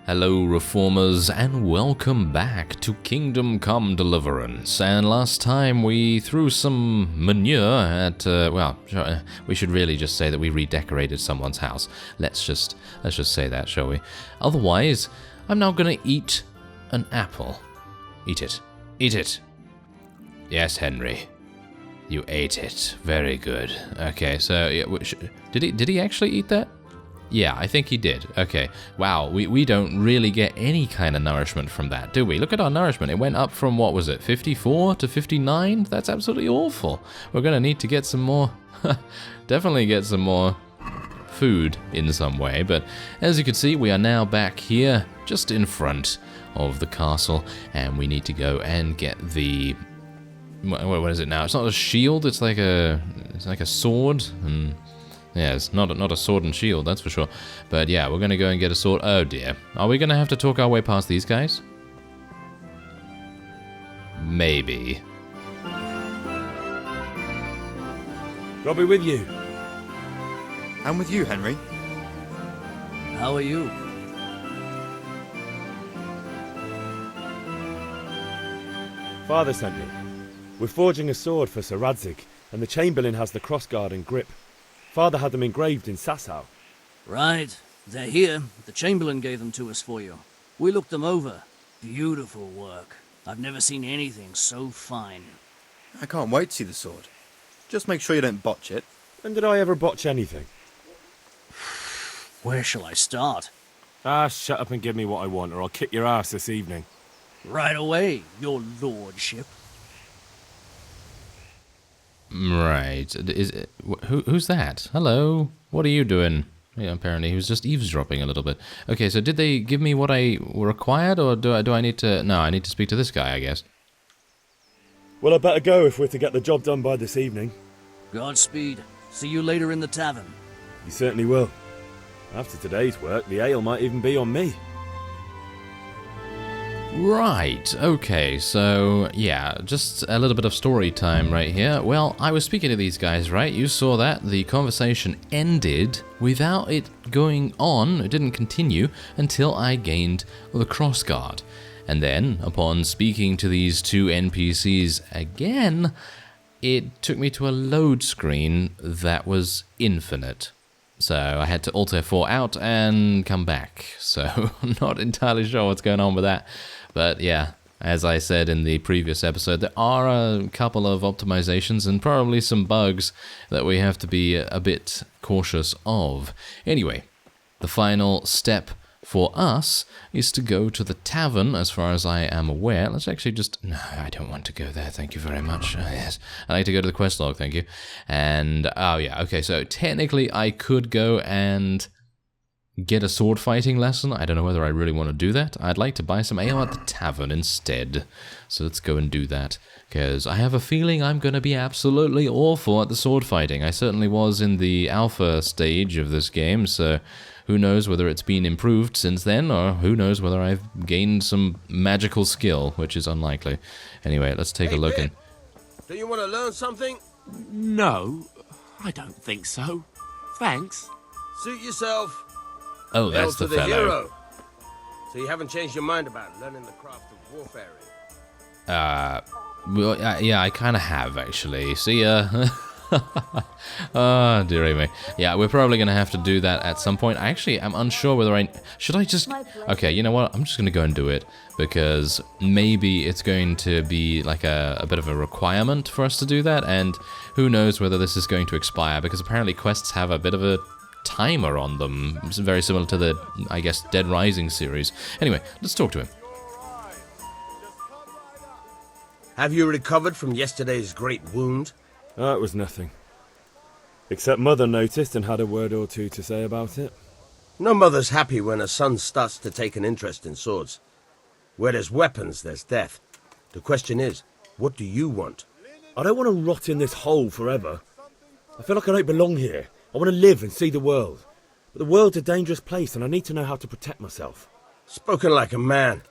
Hello Reformers and welcome back to Kingdom Come Deliverance. And last time we threw some manure at, we should really just say that we redecorated someone's house. Let's just say that, shall we? Otherwise, I'm now gonna eat an apple. Eat it. Eat it. Yes, Henry. You ate it. Very good. Okay, so yeah, did he actually eat that? Yeah, I think he did. Okay. Wow, we don't really get any kind of nourishment from that, do we? Look at our nourishment. It went up from, what was it, 54 to 59? That's absolutely awful. We're going to need to get some more, definitely get some more food in some way. But as you can see, we are now back here, just in front of the castle, and we need to go and get the, what is it now? It's not a shield, it's like a sword, and yeah, it's not a sword and shield, that's for sure. But yeah, we're going to go and get a sword. Oh dear. Are we going to have to talk our way past these guys? Maybe. I'll be with you. I'm with you, Henry. How are you? Father sent me. We're forging a sword for Sir Radzig, and the Chamberlain has the crossguard and grip. Father had them engraved in Sasau. Right. They're here. The Chamberlain gave them to us for you. We looked them over. Beautiful work. I've never seen anything so fine. I can't wait to see the sword. Just make sure you don't botch it. When did I ever botch anything? Where shall I start? Shut up and give me what I want, or I'll kick your ass this evening. Right away, your lordship. Right. Who's that? Hello? What are you doing? Yeah, apparently he was just eavesdropping a little bit. Okay, so did they give me what I required, or do I need to... No, I need to speak to this guy, I guess. Well, I better go if we're to get the job done by this evening. Godspeed. See you later in the tavern. You certainly will. After today's work, the ale might even be on me. Right, okay, so, yeah, just a little bit of story time right here. Well, I was speaking to these guys, right? You saw that. The conversation ended without it going on. It didn't continue until I gained the crossguard. And then, upon speaking to these two NPCs again, it took me to a load screen that was infinite. So I had to Alt F4 out and come back. So I'm not entirely sure what's going on with that. But yeah, as I said in the previous episode, there are a couple of optimizations and probably some bugs that we have to be a bit cautious of. Anyway, the final step for us is to go to the tavern, as far as I am aware. Let's actually just... No, I don't want to go there, thank you very much. Yes, I like to go to the quest log, thank you. And, oh yeah, okay, so technically I could go and get a sword fighting lesson. I don't know whether I really want to do that. I'd like to buy some ale at the tavern instead. So let's go and do that, because I have a feeling I'm going to be absolutely awful at the sword fighting. I certainly was in the alpha stage of this game, so who knows whether it's been improved since then, or who knows whether I've gained some magical skill, which is unlikely. Anyway, let's take a look. Beeck, do you want to learn something? No, I don't think so. Thanks. Suit yourself. Oh, that's the Hail to fellow. hero. So you haven't changed your mind about learning the craft of warfare? Well, yeah, I kind of have, actually. See ya. Oh, dearie me. Yeah, we're probably going to have to do that at some point. I actually am unsure whether I... Should I just... Okay, you know what? I'm just going to go and do it, because maybe it's going to be like a bit of a requirement for us to do that, and who knows whether this is going to expire, because apparently quests have a bit of a timer on them. It's very similar to the, I guess, Dead Rising series. Anyway, let's talk to him. Have you recovered from yesterday's great wound? It was nothing. Except Mother noticed and had a word or two to say about it. No mother's happy when a son starts to take an interest in swords. Where there's weapons, there's death. The question is, what do you want? I don't want to rot in this hole forever. I feel like I don't belong here. I want to live and see the world. But the world's a dangerous place, and I need to know how to protect myself. Spoken like a man.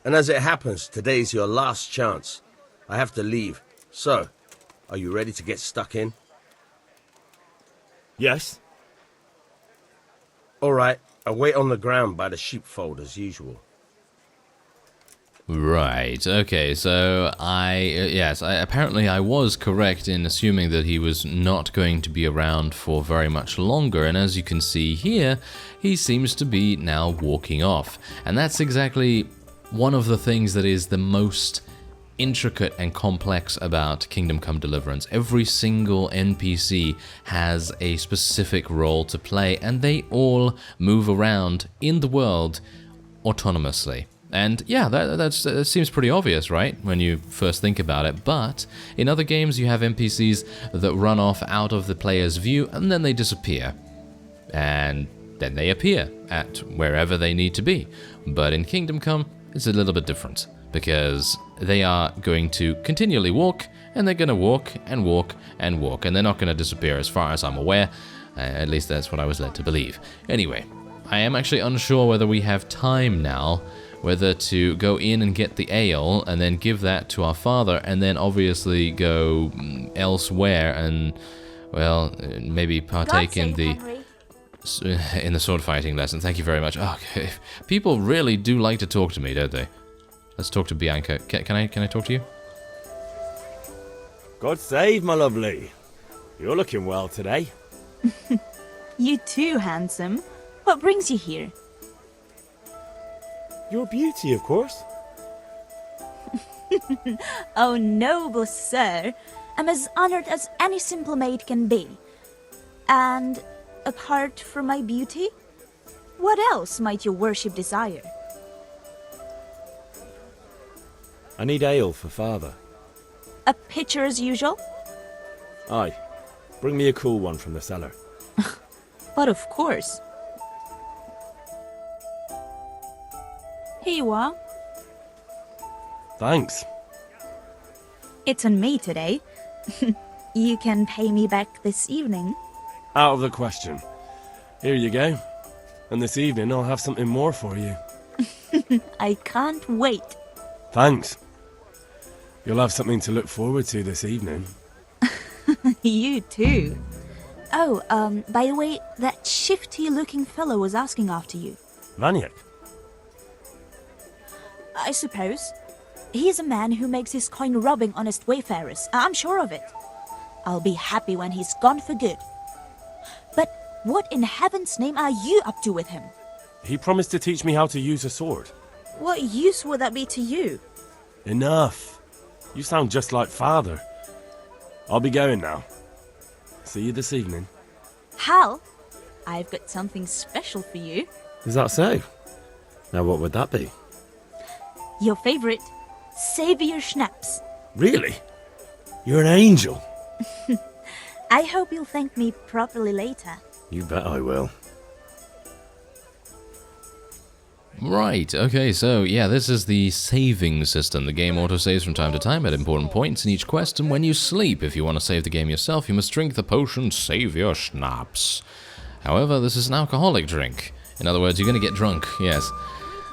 And as it happens, today's your last chance. I have to leave. So, are you ready to get stuck in? Yes? All right, I wait on the ground by the sheepfold as usual. Right, okay, so apparently I was correct in assuming that he was not going to be around for very much longer, and as you can see here, he seems to be now walking off. And that's exactly one of the things that is the most intricate and complex about Kingdom Come Deliverance. Every single NPC has a specific role to play, and they all move around in the world autonomously. And yeah, that seems pretty obvious, right, when you first think about it. But in other games, you have NPCs that run off out of the player's view, and then they disappear. And then they appear at wherever they need to be. But in Kingdom Come, it's a little bit different, because they are going to continually walk, and they're going to walk and walk and walk, and they're not going to disappear as far as I'm aware. At least that's what I was led to believe. Anyway, I am actually unsure whether we have time now, whether to go in and get the ale and then give that to our father, and then obviously go elsewhere and, well, maybe partake in the sword fighting lesson. Thank you very much. Okay. People really do like to talk to me, don't they? Let's talk to Bianca. Can I talk to you? God save, my lovely. You're looking well today. You too, handsome. What brings you here? Your beauty, of course. Oh, noble sir. I'm as honored as any simple maid can be. And apart from my beauty, what else might your worship desire? I need ale for father. A pitcher as usual? Aye. Bring me a cool one from the cellar. But of course. Here you are. Thanks. It's on me today. You can pay me back this evening. Out of the question. Here you go. And this evening I'll have something more for you. I can't wait. Thanks. You'll have something to look forward to this evening. You too. Oh, by the way, that shifty-looking fellow was asking after you. Vaniak? I suppose. He's a man who makes his coin robbing honest wayfarers. I'm sure of it. I'll be happy when he's gone for good. But what in heaven's name are you up to with him? He promised to teach me how to use a sword. What use would that be to you? Enough. You sound just like father. I'll be going now. See you this evening. Hal, I've got something special for you. Is that so? Now what would that be? Your favorite, Savior Schnapps. Really? You're an angel. I hope you'll thank me properly later. You bet I will. Right, okay, so yeah, this is the saving system. The game autosaves from time to time at important points in each quest, and when you sleep, if you want to save the game yourself, you must drink the potion Savior Schnapps. However, this is an alcoholic drink. In other words, you're going to get drunk, yes.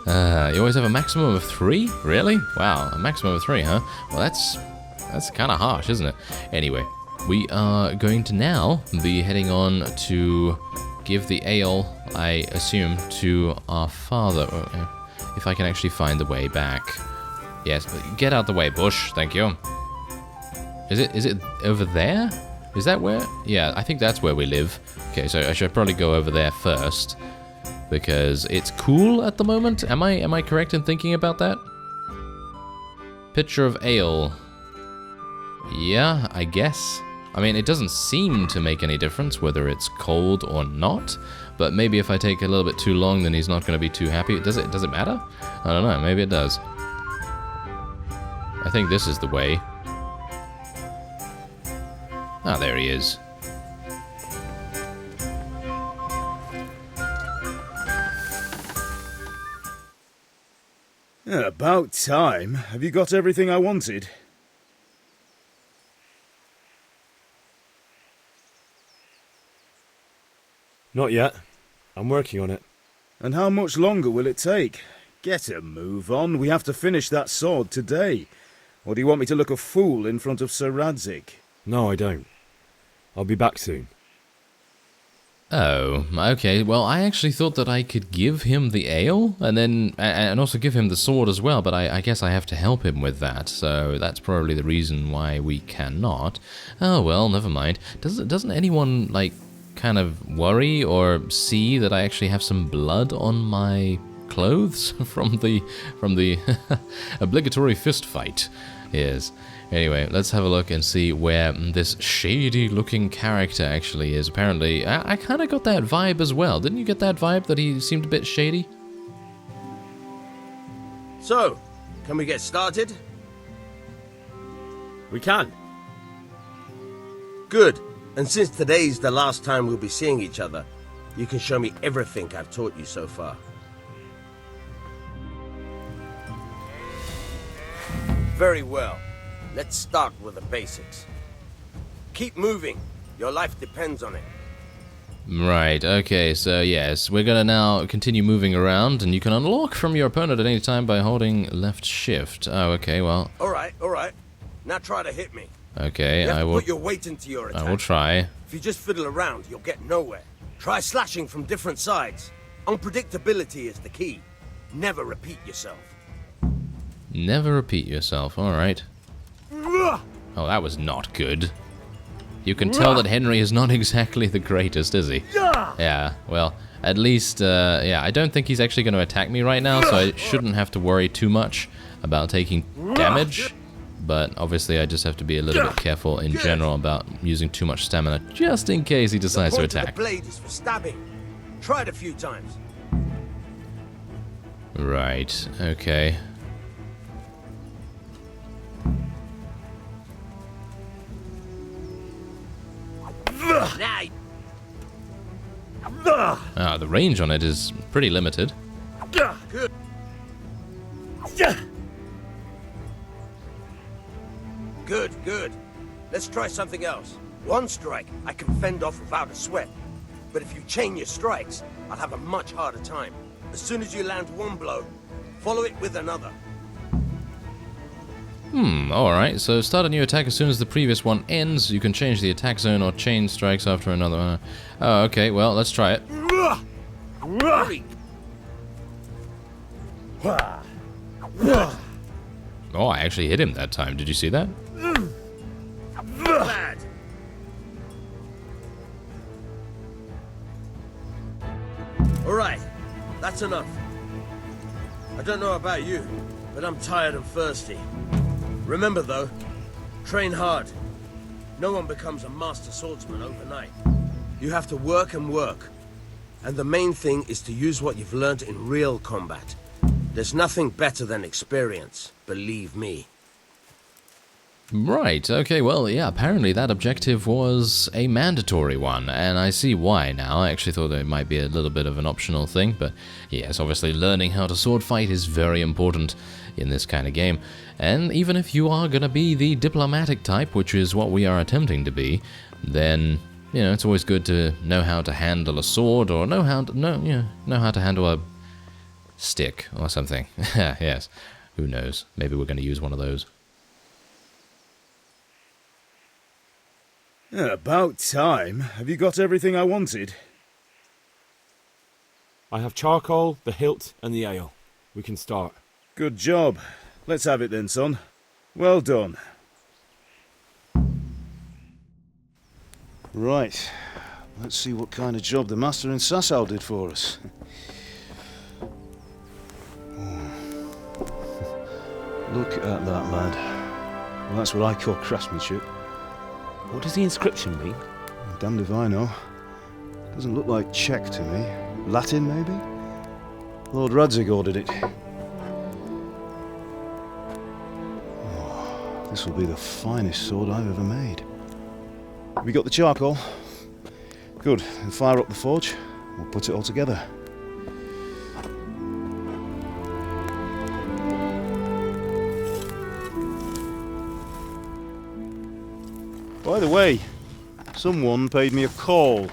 You always have a maximum of 3? Really? Wow, a maximum of 3, huh? Well, that's kind of harsh, isn't it? Anyway, we are going to now be heading on to give the ale, I assume, to our father. If I can actually find the way back. Yes, get out the way, Bush. Thank you. Is it over there? Is that where? Yeah, I think that's where we live. Okay, so I should probably go over there first, because it's cool at the moment. Am I correct in thinking about that? Pitcher of ale. Yeah, I guess. I mean, it doesn't seem to make any difference whether it's cold or not, but maybe if I take a little bit too long, then he's not going to be too happy. Does it matter? I don't know, maybe it does. I think this is the way. Ah, there he is. About time. Have you got everything I wanted? Not yet. I'm working on it. And how much longer will it take? Get a move on. We have to finish that sword today. Or do you want me to look a fool in front of Sir Radzik? No, I don't. I'll be back soon. Oh, okay. Well, I actually thought that I could give him the ale and also give him the sword as well, but I guess I have to help him with that, so that's probably the reason why we cannot. Oh, well, never mind. Doesn't anyone, like, kind of worry or see that I actually have some blood on my clothes from the obligatory fist fight? Yes. Anyway, let's have a look and see where this shady-looking character actually is. Apparently, I kind of got that vibe as well. Didn't you get that vibe that he seemed a bit shady? So, can we get started? We can. Good. And since today's the last time we'll be seeing each other, you can show me everything I've taught you so far. Very well. Let's start with the basics. Keep moving. Your life depends on it. Right, okay, so yes, we're gonna now continue moving around, and you can unlock from your opponent at any time by holding left shift. Oh, okay, well... Alright. Now try to hit me. Okay, you have I to will... put your weight into your attack. I will try. If you just fiddle around, you'll get nowhere. Try slashing from different sides. Unpredictability is the key. Never repeat yourself. Never repeat yourself, alright. Oh, that was not good. You can tell that Henry is not exactly the greatest, is he? Yeah, well, at least, yeah, I don't think he's actually going to attack me right now, so I shouldn't have to worry too much about taking damage. But obviously I just have to be a little bit careful in general about using too much stamina, just in case he decides to attack. The blade is for stabbing. Try it a few times. Right, okay. Ah, the range on it is pretty limited. Good. Good. Let's try something else. One strike, I can fend off without a sweat. But if you chain your strikes, I'll have a much harder time. As soon as you land one blow, follow it with another. Alright, so start a new attack as soon as the previous one ends. You can change the attack zone or chain strikes after another one. Oh, okay, well, let's try it. Oh, I actually hit him that time. Did you see that? Bad. Alright, that's enough. I don't know about you, but I'm tired and thirsty. Remember though, train hard. No one becomes a master swordsman overnight. You have to work and work. And the main thing is to use what you've learned in real combat. There's nothing better than experience, believe me. Right, okay, well, yeah, apparently that objective was a mandatory one, and I see why now. I actually thought it might be a little bit of an optional thing, but yes, obviously learning how to sword fight is very important in this kind of game. And even if you are going to be the diplomatic type, which is what we are attempting to be, then, you know, it's always good to know how to handle a sword, or know how to handle a stick or something. Yes, who knows, maybe we're going to use one of those. About time. Have you got everything I wanted? I have charcoal, the hilt, and the ale. We can start. Good job. Let's have it then, son. Well done. Right. Let's see what kind of job the master in Sasau did for us. Look at that, lad. Well, that's what I call craftsmanship. What does the inscription mean? Damned if I know. Doesn't look like Czech to me. Latin, maybe? Lord Radzig ordered it. Oh, this will be the finest sword I've ever made. Have you got the charcoal? Good. Then fire up the forge. We'll put it all together. By the way, someone paid me a call.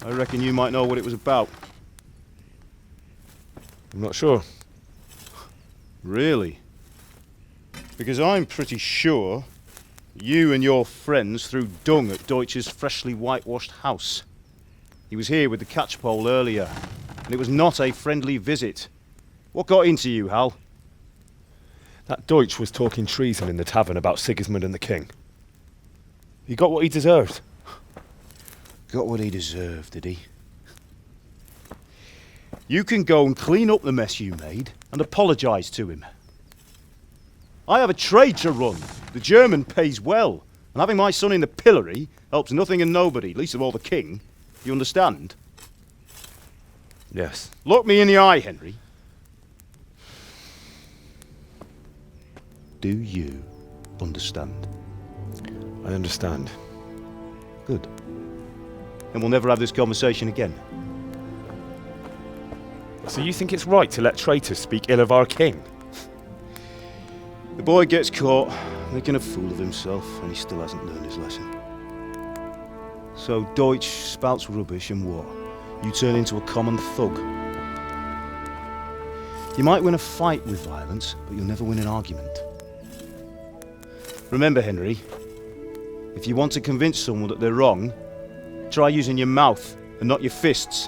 I reckon you might know what it was about. I'm not sure. Really? Because I'm pretty sure you and your friends threw dung at Deutsch's freshly whitewashed house. He was here with the catchpole earlier, and it was not a friendly visit. What got into you, Hal? That Deutsch was talking treason in the tavern about Sigismund and the king. He got what he deserved. Got what he deserved, did he? You can go and clean up the mess you made and apologise to him. I have a trade to run. The German pays well, and having my son in the pillory helps nothing and nobody, least of all the king. You understand? Yes. Look me in the eye, Henry. Do you understand? I understand. Good. And we'll never have this conversation again. So you think it's right to let traitors speak ill of our king? The boy gets caught making a fool of himself, and he still hasn't learned his lesson. So Deutsch spouts rubbish, and what? You turn into a common thug. You might win a fight with violence, but you'll never win an argument. Remember, Henry, if you want to convince someone that they're wrong, try using your mouth and not your fists.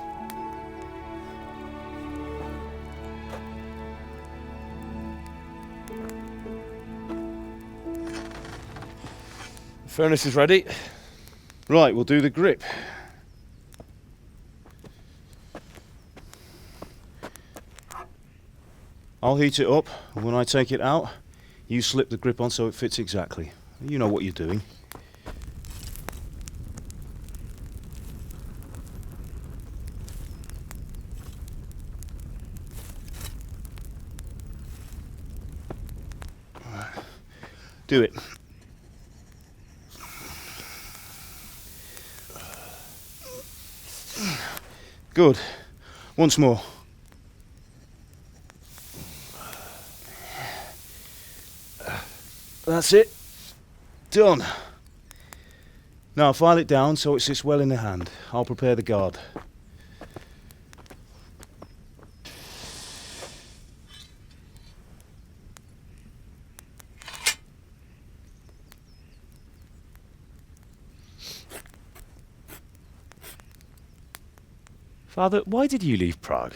The furnace is ready. Right, we'll do the grip. I'll heat it up, and when I take it out, you slip the grip on so it fits exactly. You know what you're doing. Do it. Good. Once more. That's it. Done. Now file it down so it sits well in the hand. I'll prepare the guard. Father, why did you leave Prague?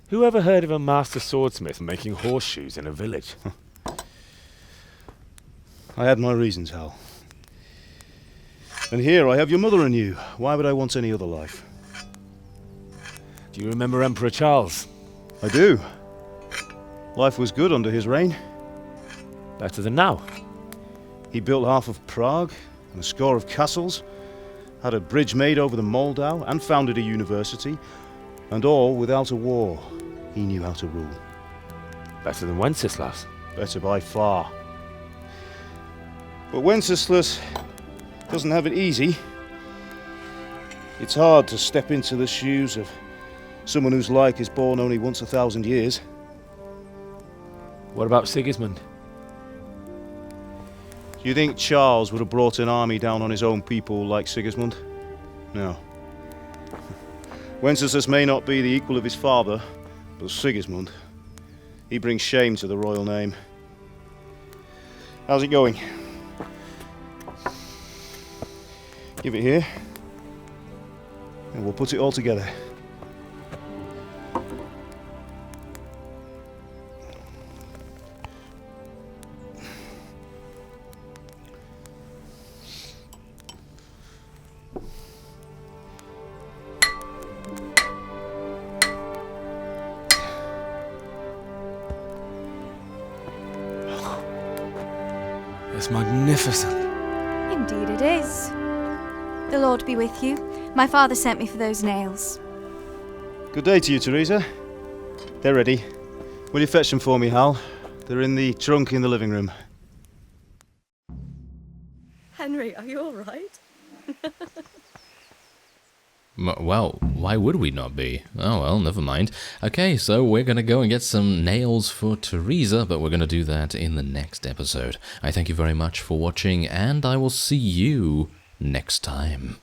Who ever heard of a master swordsmith making horseshoes in a village? I had my reasons, Hal. And here I have your mother and you. Why would I want any other life? Do you remember Emperor Charles? I do. Life was good under his reign. Better than now. He built half of Prague and a score of castles, had a bridge made over the Moldau, and founded a university, and all without a war. He knew how to rule. Better than Wenceslas. Better by far. But Wenceslas doesn't have it easy. It's hard to step into the shoes of someone whose like is born only once 1,000 years. What about Sigismund? Do you think Charles would have brought an army down on his own people like Sigismund? No. Wenceslas may not be the equal of his father, but Sigismund, he brings shame to the royal name. How's it going? Give it here, and we'll put it all together. It's magnificent. Indeed it is. The Lord be with you. My father sent me for those nails. Good day to you, Teresa. They're ready. Will you fetch them for me, Hal? They're in the trunk in the living room. Henry, are you all right? Well, why would we not be? Oh well, never mind. Okay, so we're gonna go and get some nails for Teresa, but we're gonna do that in the next episode. I thank you very much for watching, and I will see you next time.